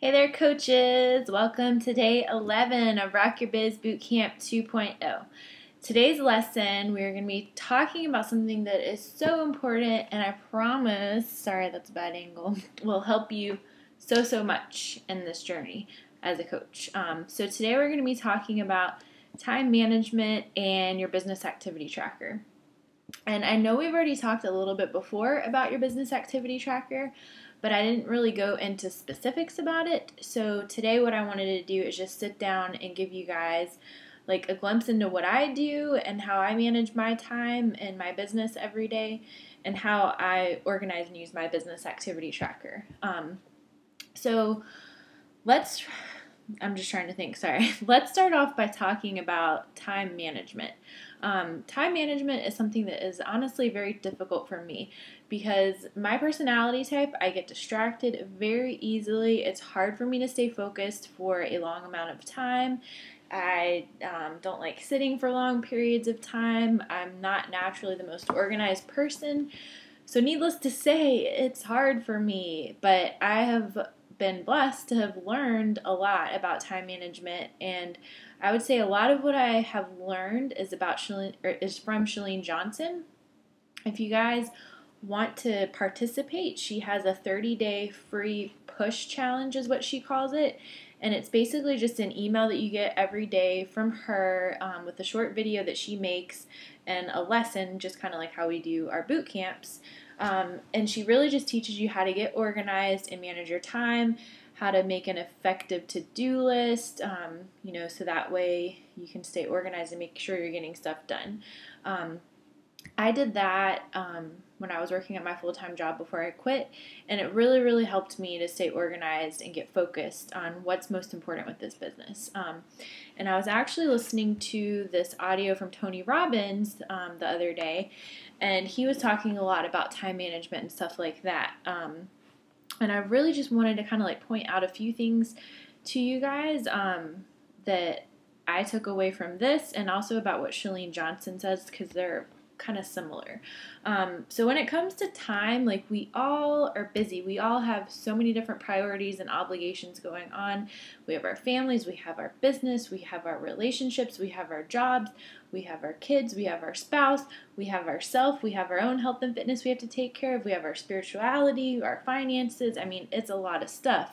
Hey there, coaches! Welcome to day 11 of Rock Your Biz Bootcamp 2.0. Today's lesson, we're going to be talking about something that is so important, and I promise, sorry that's a bad angle, will help you so much in this journey as a coach. So today we're going to be talking about time management and your business activity tracker. And I know we've already talked a little bit before about your business activity tracker, but I didn't really go into specifics about it. So today what I wanted to do is just sit down and give you guys like a glimpse into what I do and how I manage my time and my business every day and how I organize and use my business activity tracker. So let's I'm just trying to think, sorry. Let's start off by talking about time management. Time management is something that is honestly very difficult for me because my personality type, I get distracted very easily. It's hard for me to stay focused for a long amount of time. I don't like sitting for long periods of time. I'm not naturally the most organized person. So needless to say, it's hard for me, but I have been blessed to have learned a lot about time management, and I would say a lot of what I have learned is from Chalene Johnson. If you guys want to participate, she has a 30-day free push challenge is what she calls it, and it's basically just an email that you get every day from her with a short video that she makes and a lesson, just kind of like how we do our boot camps. And she really just teaches you how to get organized and manage your time, how to make an effective to-do list, so that way you can stay organized and make sure you're getting stuff done. I did that when I was working at my full-time job before I quit, and it really helped me to stay organized and get focused on what's most important with this business. And I was actually listening to this audio from Tony Robbins the other day, and he was talking a lot about time management and stuff like that. And I really just wanted to kind of like point out a few things to you guys that I took away from this, and also about what Chalene Johnson says, because they're kind of similar. So when it comes to time, like, we all are busy. We all have so many different priorities and obligations going on. We have our families, we have our business, we have our relationships, we have our jobs, we have our kids, we have our spouse, we have ourself, we have our own health and fitness we have to take care of, we have our spirituality, our finances. I mean, it's a lot of stuff.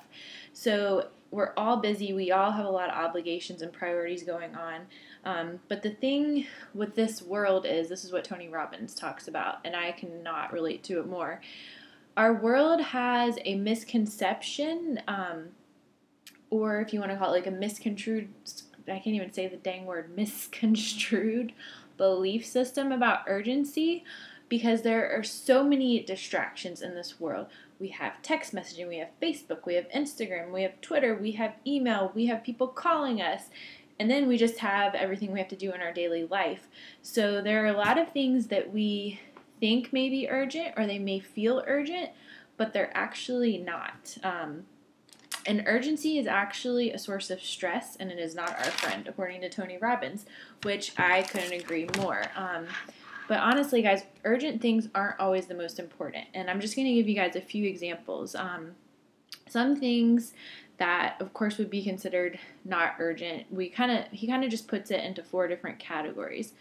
So we're all busy. We all have a lot of obligations and priorities going on. But the thing with this world is, this is what Tony Robbins talks about, and I cannot relate to it more. Our world has a misconception, or if you want to call it like a misconstrued, I can't even say the dang word, misconstrued belief system about urgency, because there are so many distractions in this world. We have text messaging, we have Facebook, we have Instagram, we have Twitter, we have email, we have people calling us, and then we just have everything we have to do in our daily life. So there are a lot of things that we think may be urgent, or they may feel urgent, but they're actually not. And urgency is actually a source of stress, and it is not our friend, according to Tony Robbins, which I couldn't agree more. But honestly, guys, urgent things aren't always the most important. And I'm just going to give you guys a few examples. Some things that, of course, would be considered not urgent, he kind of just puts it into 4 different categories.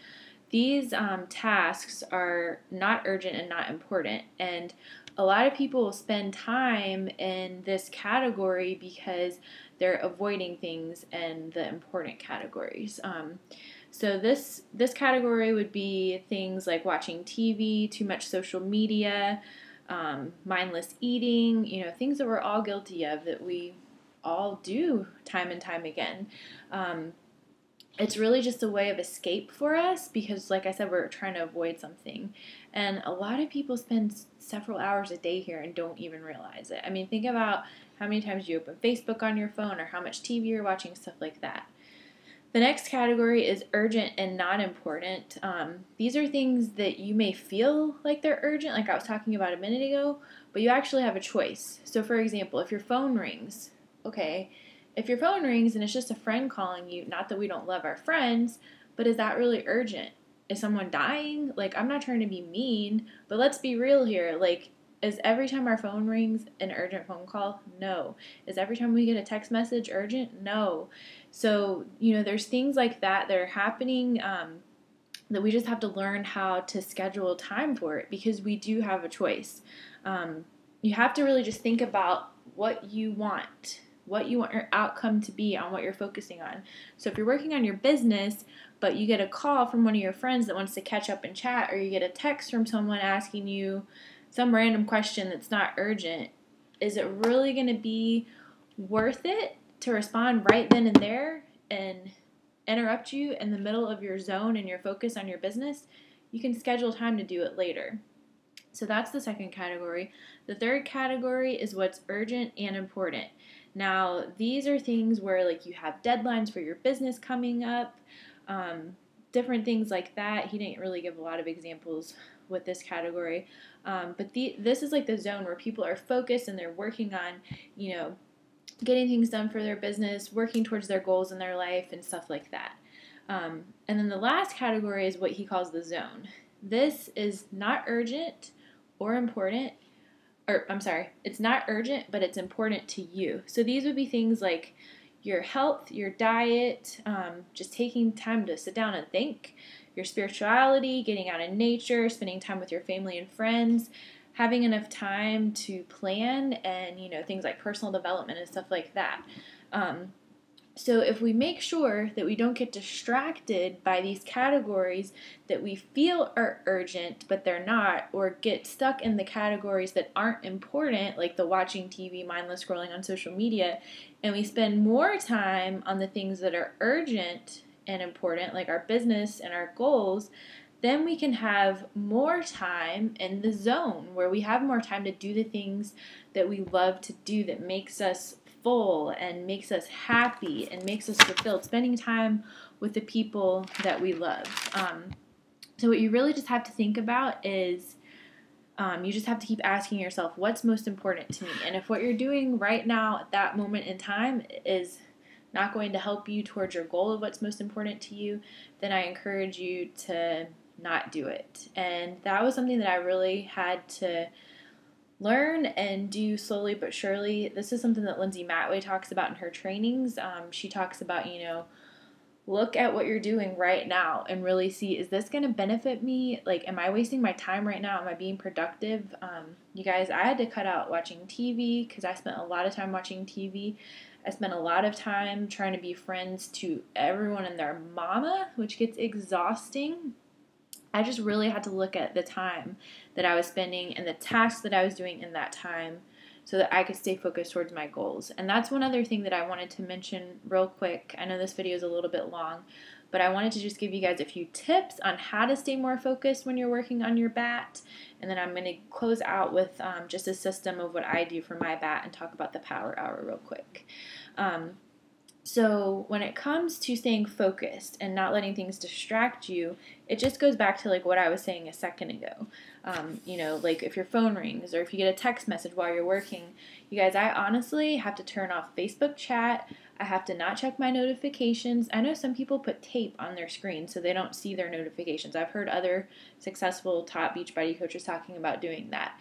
These tasks are not urgent and not important. And a lot of people spend time in this category because they're avoiding things in the important categories. So this category would be things like watching TV, too much social media, mindless eating, things that we're all guilty of, that we all do time and time again. It's really just a way of escape for us because, like I said, we're trying to avoid something. And a lot of people spend several hours a day here and don't even realize it. I mean, think about how many times you open Facebook on your phone, or how much TV you're watching, stuff like that. The next category is urgent and not important. These are things that you may feel like they're urgent, like I was talking about a minute ago, but you actually have a choice. So for example, if your phone rings, if your phone rings and it's just a friend calling you, not that we don't love our friends, but is that really urgent? Is someone dying? Like, I'm not trying to be mean, but let's be real here. Like, Is every time our phone rings an urgent phone call? No. Is every time we get a text message urgent? No. So, there's things like that are happening that we just have to learn how to schedule time for it, because we do have a choice. You have to really just think about what you want your outcome to be on what you're focusing on. So if you're working on your business, but you get a call from one of your friends that wants to catch up and chat, or you get a text from someone asking you some random question that's not urgent, is it really going to be worth it to respond right then and there and interrupt you in the middle of your zone and your focus on your business? You can schedule time to do it later. So that's the second category. The third category is what's urgent and important. Now, these are things where you have deadlines for your business coming up, different things like that. He didn't really give a lot of examples with this category, but this is the zone where people are focused and they're working on, getting things done for their business, working towards their goals in their life and stuff like that. And then the last category is what he calls the zone. This is not urgent or important, it's not urgent, but it's important to you. So these would be things like your health, your diet, just taking time to sit down and think, your spirituality, getting out in nature, spending time with your family and friends, having enough time to plan, and things like personal development and stuff like that. So if we make sure that we don't get distracted by these categories that we feel are urgent but they're not, or get stuck in the categories that aren't important, like the watching TV, mindless scrolling on social media, and we spend more time on the things that are urgent and important, like our business and our goals, then we can have more time in the zone where we have more time to do the things that we love to do, that makes us full and makes us happy and makes us fulfilled, spending time with the people that we love. So what you really just have to think about is you just have to keep asking yourself, what's most important to me? And if what you're doing right now at that moment in time is not going to help you towards your goal of what's most important to you, then I encourage you to not do it. And that was something that I really had to learn and do slowly but surely. This is something that Lindsay Matway talks about in her trainings. She talks about, look at what you're doing right now and really see, is this going to benefit me? Am I wasting my time right now? Am I being productive? You guys, I had to cut out watching TV because I spent a lot of time watching TV. I spent a lot of time trying to be friends to everyone and their mama, which gets exhausting. I just really had to look at the time that I was spending and the tasks that I was doing in that time so that I could stay focused towards my goals. And that's one other thing that I wanted to mention real quick. I know this video is a little bit long, but I wanted to just give you guys a few tips on how to stay more focused when you're working on your BAT. And then I'm going to close out with just a system of what I do for my BAT and talk about the Power Hour real quick. So when it comes to staying focused and not letting things distract you, it just goes back to what I was saying a second ago. If your phone rings or if you get a text message while you're working, you guys, I honestly have to turn off Facebook chat. I have to not check my notifications. I know some people put tape on their screen so they don't see their notifications. I've heard other successful top Beachbody coaches talking about doing that.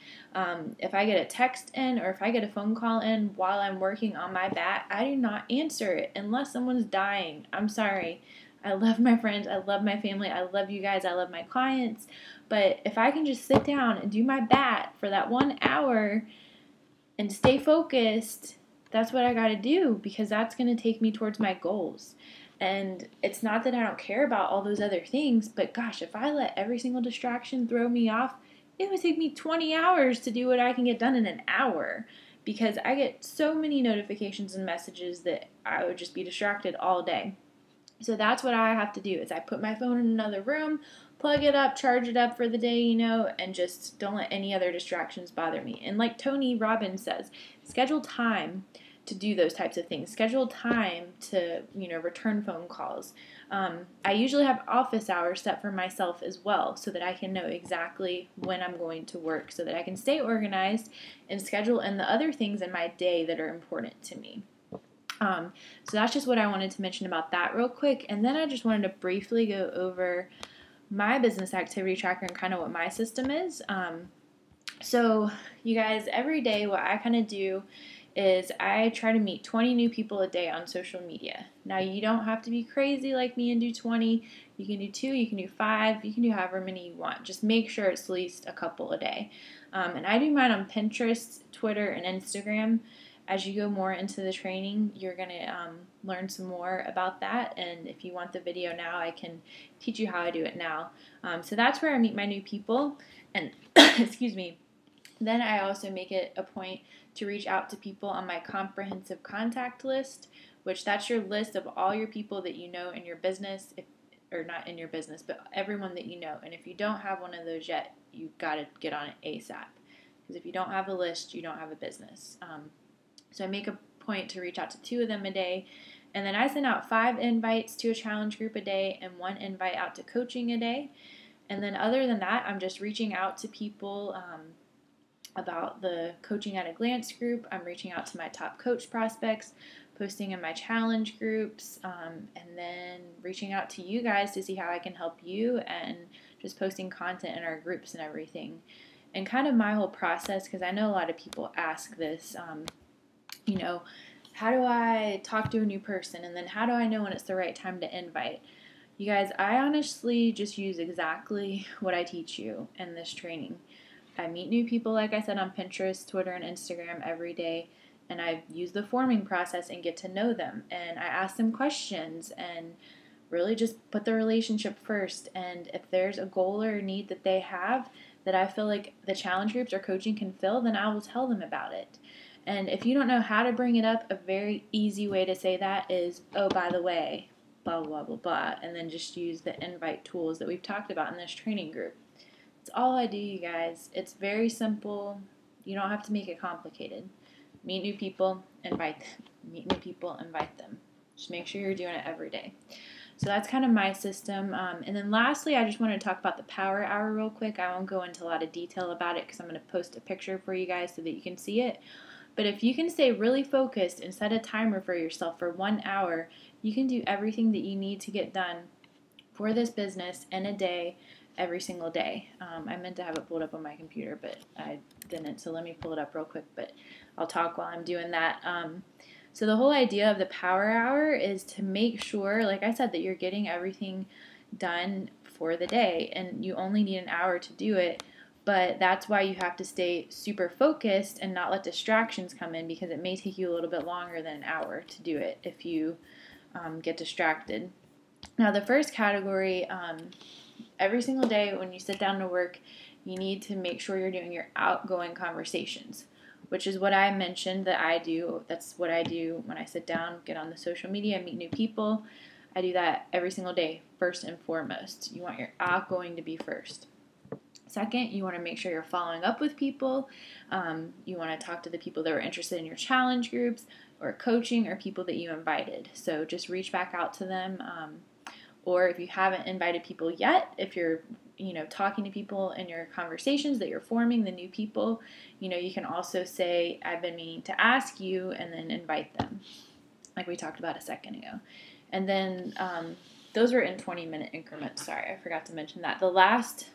If I get a text in or if I get a phone call in while I'm working on my BAT, I do not answer it unless someone's dying. I'm sorry. I love my friends. I love my family. I love you guys. I love my clients. But if I can just sit down and do my BAT for that 1 hour and stay focused, that's what I got to do, because that's going to take me towards my goals. And it's not that I don't care about all those other things, but gosh, if I let every single distraction throw me off, it would take me 20 hours to do what I can get done in an hour, because I get so many notifications and messages that I would just be distracted all day. So that's what I have to do, is I put my phone in another room, plug it up, charge it up for the day, and just don't let any other distractions bother me. And like Tony Robbins says, schedule time to do those types of things. Schedule time to, return phone calls. I usually have office hours set for myself as well so that I can know exactly when I'm going to work, so that I can stay organized and schedule in the other things in my day that are important to me. So that's just what I wanted to mention about that real quick. And then I just wanted to briefly go over my business activity tracker and kind of what my system is. So you guys, every day what I kind of do is I try to meet 20 new people a day on social media. Now, you don't have to be crazy like me and do 20. You can do 2, you can do 5, you can do however many you want. Just make sure it's at least a couple a day. And I do mine on Pinterest, Twitter, and Instagram. As you go more into the training, you're going to learn some more about that. And if you want the video now, I can teach you how I do it now. So that's where I meet my new people. And excuse me. Then I also make it a point to reach out to people on my comprehensive contact list, which that's your list of all your people that you know in your business, or not in your business, but everyone that you know. And if you don't have one of those yet, you've got to get on it ASAP. Because if you don't have a list, you don't have a business. So I make a point to reach out to 2 of them a day. And then I send out 5 invites to a challenge group a day and 1 invite out to coaching a day. And then other than that, I'm just reaching out to people about the Coaching at a Glance group. I'm reaching out to my top coach prospects, posting in my challenge groups, and then reaching out to you guys to see how I can help you, and just posting content in our groups and everything. And kind of my whole process, because I know a lot of people ask this, how do I talk to a new person? And then how do I know when it's the right time to invite? You guys, I honestly just use exactly what I teach you in this training. I meet new people, like I said, on Pinterest, Twitter, and Instagram every day, and I use the forming process and get to know them, and I ask them questions and really just put the relationship first. And if there's a goal or a need that they have that I feel like the challenge groups or coaching can fill, then I will tell them about it. And if you don't know how to bring it up, a very easy way to say that is, oh, by the way, blah, blah, blah, blah, and then just use the invite tools that we've talked about in this training group. It's all I do, you guys. It's very simple. You don't have to make it complicated. Meet new people, invite them. Meet new people, invite them. Just make sure you're doing it every day. So that's kind of my system. And then lastly, I just want to talk about the Power Hour real quick. I won't go into a lot of detail about it because I'm going to post a picture for you guys so that you can see it. But if you can stay really focused and set a timer for yourself for 1 hour, you can do everything that you need to get done for this business in a day, every single day. I meant to have it pulled up on my computer, but I didn't, so let me pull it up real quick, but I'll talk while I'm doing that. So the whole idea of the Power Hour is to make sure, like I said, that you're getting everything done for the day, and you only need an hour to do it, but that's why you have to stay super focused and not let distractions come in, because it may take you a little bit longer than an hour to do it if you get distracted. Now, the first category, every single day when you sit down to work, you need to make sure you're doing your outgoing conversations, which is what I mentioned that I do. That's what I do when I sit down, get on the social media, meet new people. I do that every single day, first and foremost. You want your outgoing to be first. Second, you want to make sure you're following up with people. You want to talk to the people that are interested in your challenge groups or coaching, or people that you invited. So just reach back out to them. Or if you haven't invited people yet, if you're talking to people in your conversations that you're forming, the new people, you can also say, I've been meaning to ask you, and then invite them, like we talked about a second ago. And then those were in 20-minute increments. Sorry, I forgot to mention that. The last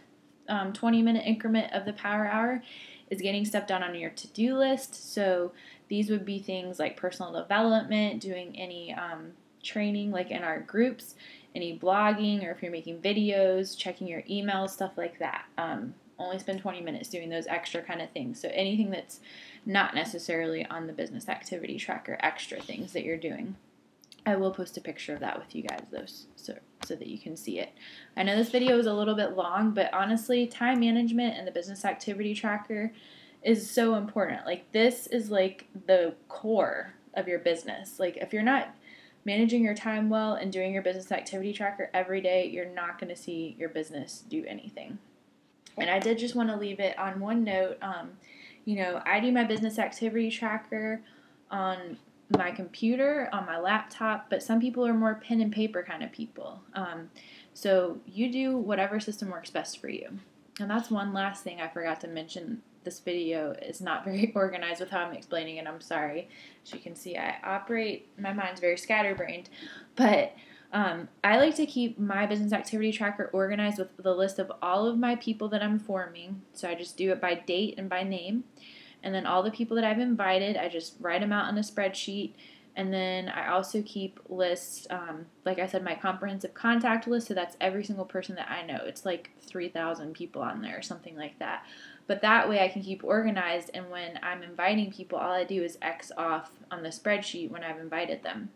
20-minute increment of the Power Hour is getting stuff done on your to-do list. So these would be things like personal development, doing any training like in our groups, any blogging, or if you're making videos, checking your emails, stuff like that. Only spend 20 minutes doing those extra kind of things. So anything that's not necessarily on the business activity tracker, extra things that you're doing. I will post a picture of that with you guys, though, so that you can see it. I know this video is a little bit long, but honestly, time management and the business activity tracker is so important. Like, this is like the core of your business. Like, if you're not managing your time well and doing your business activity tracker every day, you're not going to see your business do anything. And I did just want to leave it on one note. I do my business activity tracker on my computer, on my laptop, but some people are more pen and paper kind of people. So you do whatever system works best for you. And that's one last thing I forgot to mention. This video is not very organized with how I'm explaining it. I'm sorry. As you can see, my mind's very scatterbrained. But I like to keep my business activity tracker organized with the list of all of my people that I'm forming. So I just do it by date and by name. And then all the people that I've invited, I just write them out on a spreadsheet. And then I also keep lists, like I said, my comprehensive contact list. So that's every single person that I know. It's like 3,000 people on there or something like that. But that way I can keep organized. And when I'm inviting people, all I do is X off on the spreadsheet when I've invited them.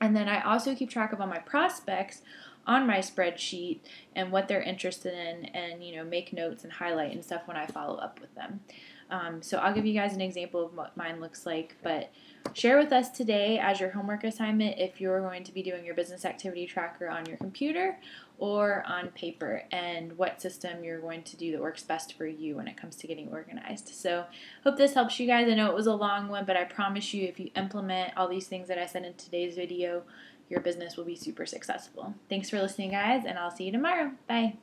And then I also keep track of all my prospects on my spreadsheet and what they're interested in, and make notes and highlight and stuff when I follow up with them. So I'll give you guys an example of what mine looks like, but share with us today as your homework assignment if you're going to be doing your business activity tracker on your computer or on paper, and what system you're going to do that works best for you when it comes to getting organized. So hope this helps you guys. I know it was a long one, but I promise you if you implement all these things that I said in today's video, your business will be super successful. Thanks for listening, guys, and I'll see you tomorrow. Bye.